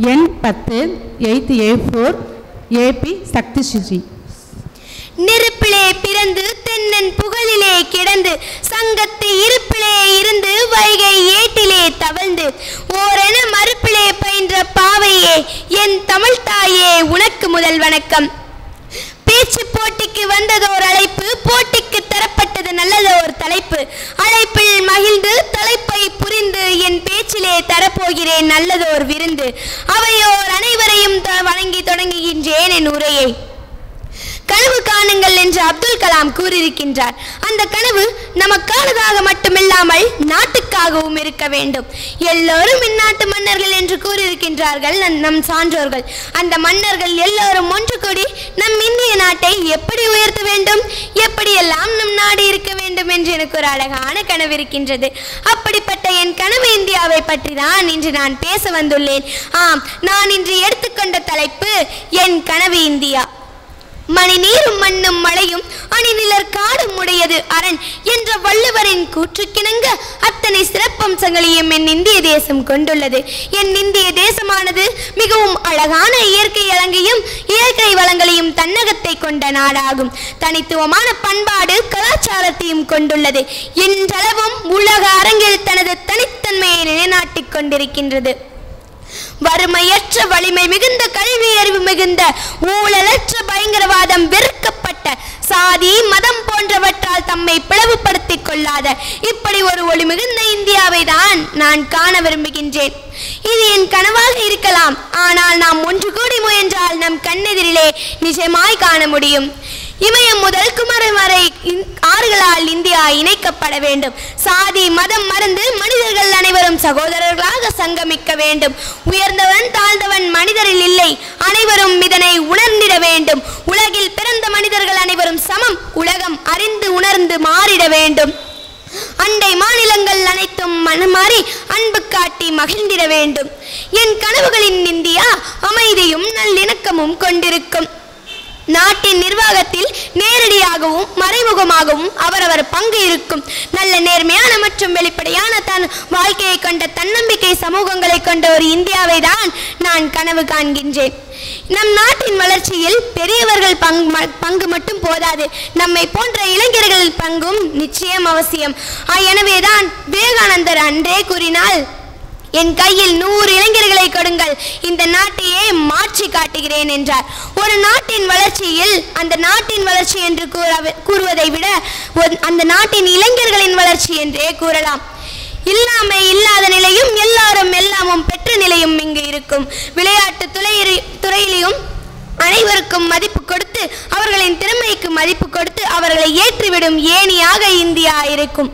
எண் 10 8A4 AP சக்தி ஸ்ரீ. நெருப்பிலே பிறந்து தென்னன் புகழிலே கிடந்து சங்கத்து இருப்பிலே இருந்து வைகை ஏட்டிலே தவழ்ந்து ஓரென மறுப்பிலே பயின்ற பாவையே என் தமிழ் தாயே உனக்கு முதல் வணக்கம். பேச்சு போட்டிக்கு வந்ததோர் அழைப்பு, போட்டிக்கு தரப்பட்டது நல்லதோர் தலைப்பு. அழைப்பில் மகிழ்ந்து தலைப்பை புரிந்து என் பேச்சிலே தரப்போகிறேன் நல்லதோர் விருந்து. அவையோர் அனைவரையும் வணங்கி தொடங்குகின்றேன் என் உரையை. கனவு காணுங்கள் என்று அப்துல் கலாம் கூறியிருக்கின்றார். அந்த கனவு நமக்கானதாக மட்டுமில்லாமல் நாட்டுக்காகவும் இருக்க வேண்டும். எல்லோரும் இந்நாட்டு மன்னர்கள் என்று கூறியிருக்கின்றார்கள் நம் சான்றோர்கள். அந்த மன்னர்கள் எல்லோரும் ஒன்று கூடி நம் இந்திய நாட்டை எப்படி உயர்த்த வேண்டும், எப்படியெல்லாம் நம் நாடு இருக்க வேண்டும் என்று எனக்கு ஒரு அழகான கனவு இருக்கின்றது. அப்படிப்பட்ட என் கனவு இந்தியாவை பற்றி தான் இன்று நான் பேச வந்துள்ளேன். ஆம், நான் இன்று எடுத்துக்கொண்ட தலைப்பு என் கனவு இந்தியா. மணி நீரும் மண்ணும் மழையும் அணிநிலர் காடும் உடையது அரண் என்ற வள்ளுவரின் கூற்றுக்கிணங்க அத்தனை சிறப்பம்சங்களையும் என் இந்திய தேசம் கொண்டுள்ளது. என் இந்திய தேசமானது மிகவும் அழகான இயற்கை வளங்களையும் தன்னகத்தை கொண்ட நாடாகும். தனித்துவமான பண்பாடு கலாச்சாரத்தையும் கொண்டுள்ளது. இன்றளவும் உலக அரங்கில் தனது தனித்தன்மையை நிலைநாட்டிக் கொண்டிருக்கின்றது. வறுமையற்ற வலிமை மிகுந்த கல்வி அறிவு மிகுந்த ஊழலற்ற பயங்கரவாதம் வெறுக்கப்பட்ட சாதி மதம் போன்றவற்றால் தம்மை பிளவுபடுத்திக் கொள்ளாத இப்படி ஒரு ஒளி மிகுந்த இந்தியாவை தான் நான் காண விரும்புகின்றேன். இது என் கனவாக இருக்கலாம், ஆனால் நாம் ஒன்று கூடி முயன்றால் நம் கண்ணெதிரிலே நிஜமாய் காண முடியும். இமயம் முதல் குமரன் வரை ஆறுகளால் இந்தியா இணைக்கப்பட வேண்டும். சாதி மதம் மறந்து மனிதர்கள் அனைவரும் சகோதரர்களாக சங்கமிக்க வேண்டும். உயர்ந்தவன் தாழ்ந்தவன் மனிதரில் இல்லை, அனைவரும் இதனை உணர்ந்திட வேண்டும். உலகில் பிறந்த மனிதர்கள் அனைவரும் சமம், உலகம் அறிந்து உணர்ந்து மாறிட வேண்டும். அண்டை மாநிலங்கள் அனைத்தும் மனமாறி அன்பு காட்டி மகிழ்ந்திட வேண்டும். என் கனவுகளின் இந்தியா அமைதியும் நல்லிணக்கமும் கொண்டிருக்கும். நாட்டின் நிர்வாகத்தில் நேரடியாகவும் மறைமுகமாகவும் அவரவர் பங்கு இருக்கும். நல்ல நேர்மையான மற்றும் வெளிப்படையான தன் வாழ்க்கையை கொண்ட தன்னம்பிக்கை சமூகங்களை கொண்ட ஒரு இந்தியாவை தான் நான் கனவு காண்கின்றேன். நம் நாட்டின் வளர்ச்சியில் பெரியவர்கள் பங்கு மட்டும் போதாது, நம்மை போன்ற இளைஞர்கள் பங்கும் நிச்சயம் அவசியம். எனவேதான் விவேகானந்தர் அன்றே கூறினால், என் கையில் 100 இளைஞர்களை கொடுங்கள், இந்த நாட்டையே மாற்றி காட்டுகிறேன் என்றார். ஒரு நாட்டின் வளர்ச்சியில் அந்த நாட்டின் வளர்ச்சி என்று கூறுவதை விட அந்த நாட்டின் இளைஞர்களின் வளர்ச்சி என்றே கூறலாம். இல்லாமை இல்லாத நிலையும் எல்லாரும் எல்லாமும் பெற்ற நிலையும் இங்கு இருக்கும். விளையாட்டு துறையிலும் அனைவருக்கும் மதிப்பு கொடுத்து அவர்களின் திறமைக்கு மதிப்பு கொடுத்து அவர்களை ஏற்றிவிடும் ஏணியாக இந்தியா இருக்கும்.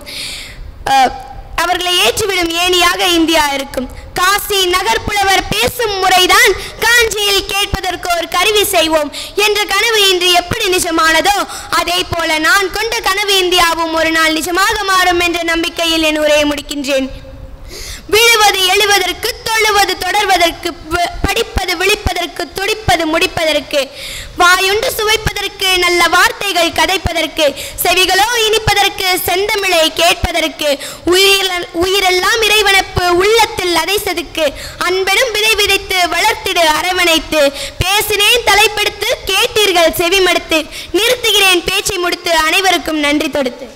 காசி நகர்ப்புலவர் பேசும் முறைதான் காஞ்சியில் கேட்பதற்கு ஒரு கருவி செய்வோம் என்ற கனவு இன்று எப்படி நிஜமானதோ அதே போல நான் கொண்ட கனவு இந்தியாவும் ஒரு நாள் நிஜமாக மாறும் என்ற நம்பிக்கையில் என் உரையை முடிக்கின்றேன். விழுவது எழுவதற்கு, தொழுவது தொடர்வதற்கு, படிப்பது விழிப்பதற்கு, துடிப்பது முடிப்பதற்கு, வாயுண்டு சுவைப்பதற்கு, நல்ல வார்த்தைகள் கதைப்பதற்கு, செவிகளோ இனிப்பதற்கு, செந்தமிழை கேட்பதற்கு, உயிரெல்லாம் இறைவனப்பு உள்ளத்தில் அதை செதுக்கு, அன்பெனும் விதை விதைத்து வளர்த்திடு அரவணைத்து, பேசினேன் தலைப்படுத்து கேட்டீர்கள் செவிமடுத்து, நிறுத்துகிறேன் பேச்சை முடித்து, அனைவருக்கும் நன்றி தொடுத்து.